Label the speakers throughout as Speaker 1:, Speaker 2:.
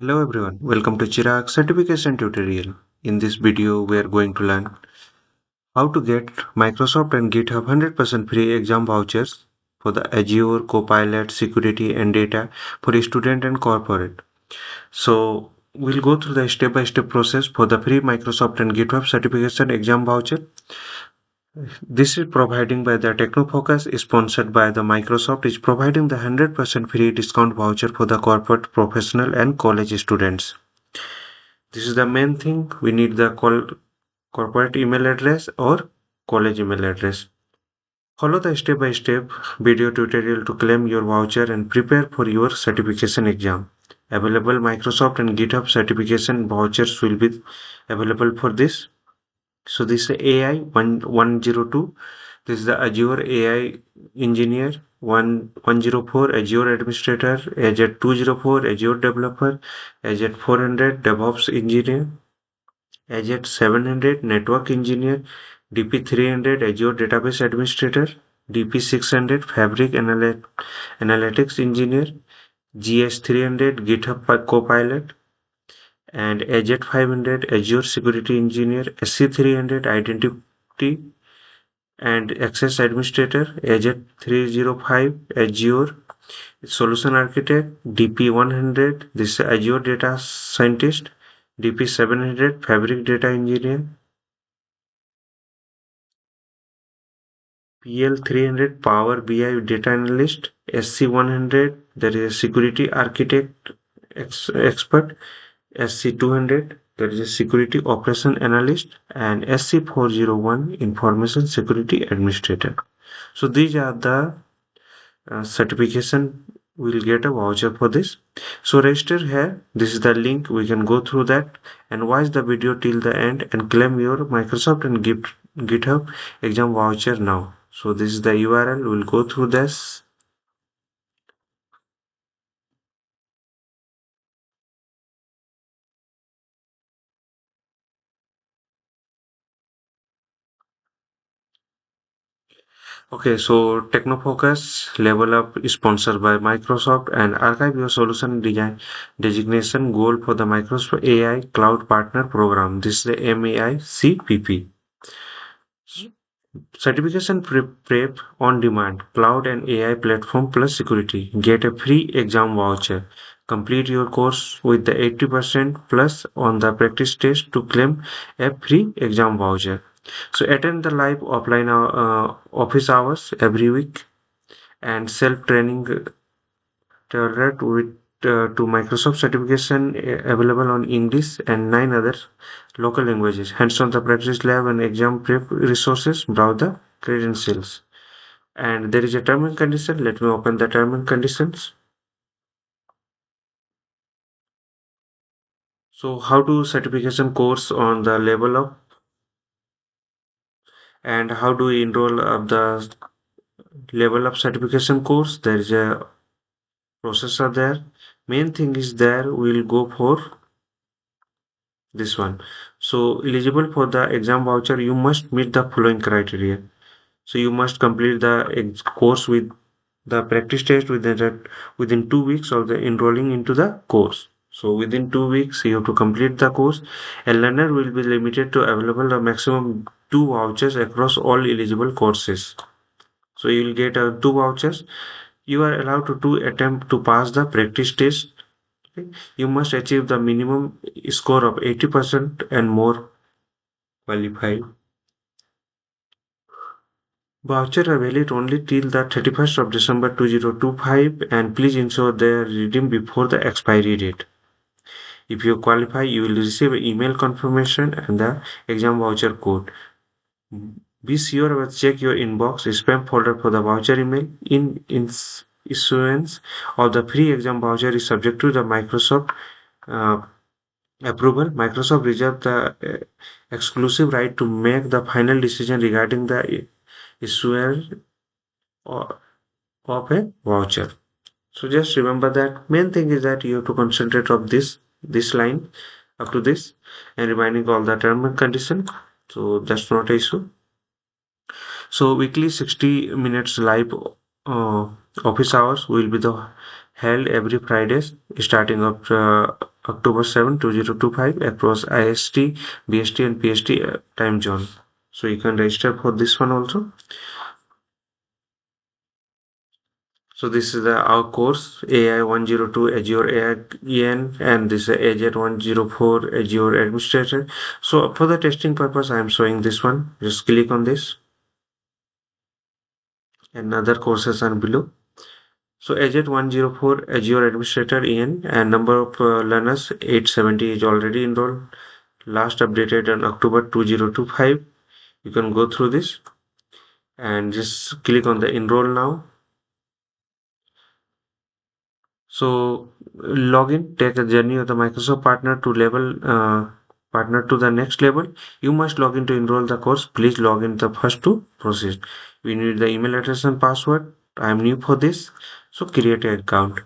Speaker 1: Hello everyone, welcome to Chirag certification tutorial. In this video, we are going to learn how to get Microsoft and GitHub 100% free exam vouchers for the Azure, Copilot, security and data for student and corporate. So we'll go through the step-by-step process for the free Microsoft and GitHub certification exam voucher. This is providing by the Technofocus, is sponsored by the Microsoft, is providing the 100% free discount voucher for the corporate, professional and college students. This is the main thing. We need the corporate email address or college email address. Follow the step-by-step video tutorial to claim your voucher and prepare for your certification exam. Available Microsoft and GitHub certification vouchers will be available for this. So this is AI 102. This is the Azure AI Engineer 104, Azure Administrator, Azure 204, Azure Developer, Azure 400, DevOps Engineer, Azure 700, Network Engineer, DP 300, Azure Database Administrator, DP 600, Fabric Analytics Engineer, GS 300, GitHub Copilot, and Azure 500, Azure Security Engineer, SC 300, Identity and Access Administrator, Azure 305, Azure Solution Architect, DP 100, this is Azure Data Scientist, DP 700, Fabric Data Engineer, PL 300, Power BI Data Analyst, SC 100, there is a Security Architect Expert, SC 200, there is a Security Operation Analyst, and SC 401, Information Security Administrator. So these are the certification. We'll get a voucher for this. So register here. This is the link. We can go through that and watch the video till the end and claim your Microsoft and GitHub exam voucher now. So this is the URL. We'll go through this. Okay, so Technofocus Level Up is sponsored by Microsoft and Archive Your Solution Design designation goal for the Microsoft AI Cloud Partner Program. This is the MAICPP. Certification prep on demand, cloud and AI platform plus security. Get a free exam voucher. Complete your course with the 80% plus on the practice test to claim a free exam voucher. So attend the live offline office hours every week and self-training tailored with to Microsoft certification available on English and 9 other local languages. Hands-on the practice lab and exam prep resources. Browse the credentials. And there is a term and condition. Let me open the term and conditions. So how to certification course on the level of and how do we enroll of the level up certification course? There is a processor there. Main thing is there we'll go for this one. So eligible for the exam voucher, you must meet the following criteria. So you must complete the course with the practice test within 2 weeks of the enrolling into the course. So within 2 weeks you have to complete the course. A learner will be limited to available a maximum 2 vouchers across all eligible courses. So you will get 2 vouchers. You are allowed to attempt to pass the practice test. Okay? You must achieve the minimum score of 80% and more qualified. Vouchers are valid only till the 31st of December 2025 and please ensure they are redeemed before the expiry date. If you qualify, you will receive an email confirmation and the exam voucher code. Be sure to check your inbox spam folder for the voucher email. Issuance of the free exam voucher is subject to the Microsoft uh, approval. Microsoft reserves the exclusive right to make the final decision regarding the issuer of a voucher. So just remember that main thing is that you have to concentrate on this line up to this and reminding all the term and condition. So that's not an issue. So weekly 60 minutes live office hours will be held every Fridays starting of October 7, 2025 across IST, BST and PST time zone. So you can register for this one also. So this is our course AI 102 Azure AI EN, and this is AZ 104 Azure Administrator. So for the testing purpose, I am showing this one. Just click on this, and other courses are below. So AZ 104 Azure Administrator EN, and number of learners 870 is already enrolled. Last updated on October 2025. You can go through this and just click on the enroll now. So login, take a journey of the Microsoft partner to the next level. You must log in to enroll the course. Please log in the first to proceed. We need the email address and password. I am new for this, so create an account.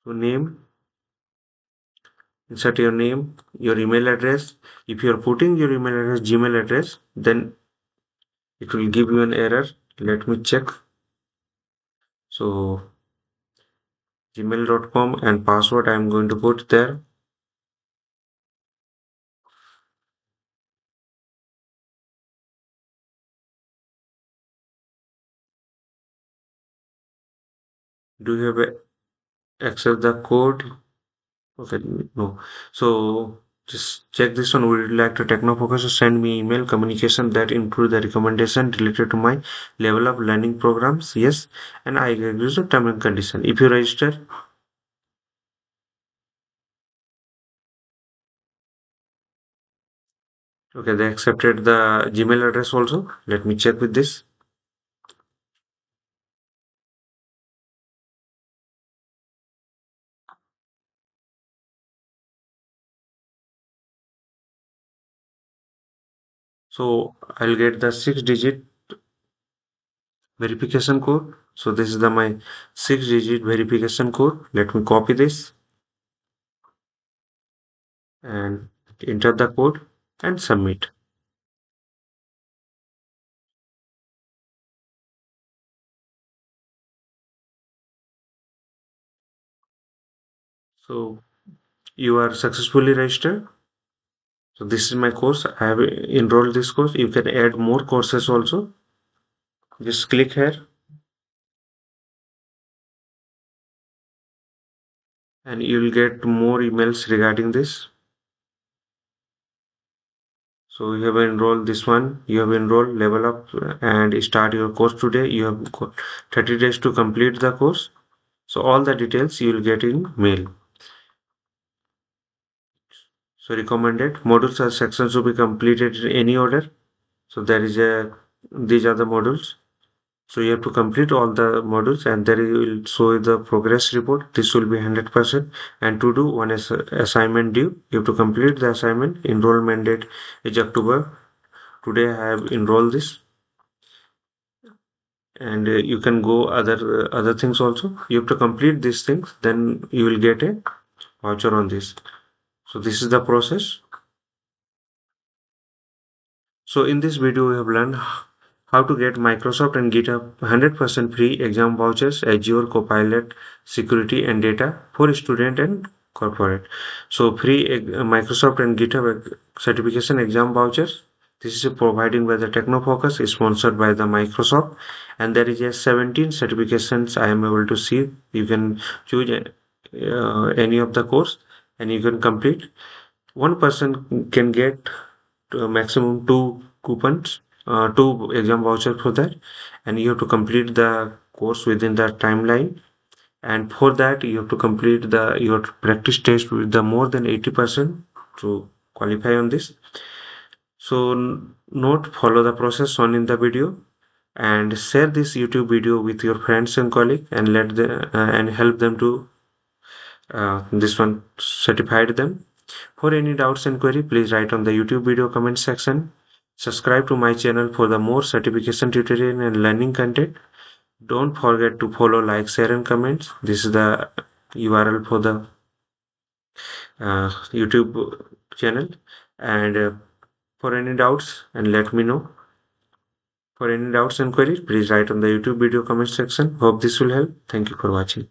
Speaker 1: So name, insert your name, your email address. If you are putting your email address, Gmail address, then it will give you an error. Let me check. So gmail.com and password I am going to put there. Do you have access the code? Okay, no. So just check this one. Would you like to techno focus or send me email communication that include the recommendation related to my level of learning programs? Yes, and I agree to term and condition. If you register, okay, they accepted the Gmail address also. Let me check with this. So I'll get the 6-digit verification code. So this is the my 6-digit verification code. Let me copy this and enter the code and submit. So you are successfully registered. So this is my course. I have enrolled this course. You can add more courses also. Just click here and you will get more emails regarding this. So you have enrolled this one. You have enrolled, level up and start your course today. You have got 30 days to complete the course. So all the details you will get in mail. So recommended modules or sections to be completed in any order. So there is these are the modules. So you have to complete all the modules and there you will show the progress report. This will be 100%. And to do one assignment due, you have to complete the assignment. Enrollment date is October. Today I have enrolled this, and you can go other things also. You have to complete these things, then you will get a voucher on this. So this is the process. So in this video, we have learned how to get Microsoft and GitHub 100% free exam vouchers, Azure, Copilot, security and data for student and corporate. So free Microsoft and GitHub certification exam vouchers. This is providing by the Technofocus, is sponsored by the Microsoft, and there is a 17 certifications I am able to see. You can choose any of the course and you can complete. One person can get maximum two exam vouchers for that, and you have to complete the course within the timeline. And for that, you have to complete your practice test with the more than 80% to qualify on this. So note, follow the process shown in the video and share this YouTube video with your friends and colleagues and and help them to this one certified them. For any doubts and query, please write on the YouTube video comment section. Subscribe to my channel for the more certification tutorial and learning content. Don't forget to follow, like, share and comments. This is the URL for the YouTube channel. And for any doubts, and let me know. For any doubts and queries, please write on the YouTube video comment section. Hope this will help. Thank you for watching.